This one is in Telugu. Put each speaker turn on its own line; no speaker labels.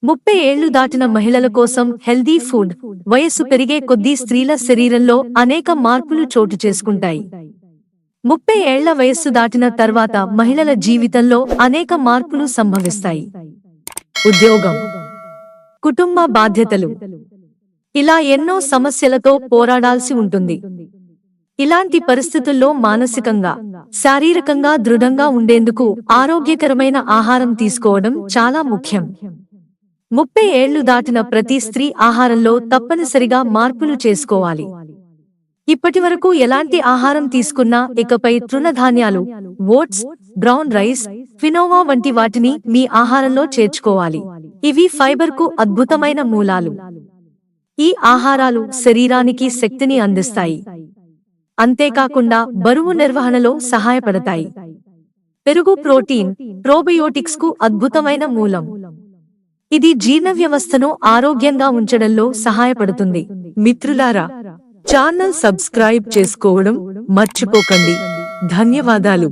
30 ఏళ్లు దాటిన మహిళల కోసం హెల్దీ ఫుడ్. వయస్సు పెరిగే కొద్దీ స్త్రీల శరీరంలో అనేక మార్పులు చోటు చేసుకుంటాయి. 30 ఏళ్ల వయస్సు దాటిన తర్వాత మహిళల జీవితంలో అనేక మార్పులు సంభవిస్తాయి. ఉద్యోగం, కుటుంబ బాధ్యతలు, ఇలా ఎన్నో సమస్యలతో పోరాడాల్సి ఉంటుంది. ఇలాంటి పరిస్థితుల్లో మానసికంగా, శారీరకంగా దృఢంగా ఉండేందుకు ఆరోగ్యకరమైన ఆహారం తీసుకోవడం చాలా ముఖ్యం. 30 ఏళ్లు దాటిన ప్రతి స్త్రీ ఆహారంలో తప్పనిసరిగా మార్పులు చేసుకోవాలి. ఇప్పటివరకు ఎలాంటి ఆహారం తీసుకున్నా ఇకపై తృణధాన్యాలు, ఓట్స్, బ్రౌన్ రైస్, క్వినోవా వంటి వాటిని మీ ఆహారంలో చేర్చుకోవాలి. ఇవి ఫైబర్కు అద్భుతమైన మూలాలు. ఈ ఆహారాలు శరీరానికి శక్తిని అందిస్తాయి. అంతేకాకుండా బరువు నిర్వహణలో సహాయపడతాయి. పెరుగు ప్రోటీన్, ప్రోబయోటిక్స్కు అద్భుతమైన మూలం. ఇది జీర్ణ వ్యవస్థను ఆరోగ్యంగా ఉంచడంలో సహాయపడుతుంది. మిత్రులారా, ఛానల్ సబ్స్క్రైబ్ చేసుకోవడం మర్చిపోకండి. ధన్యవాదాలు.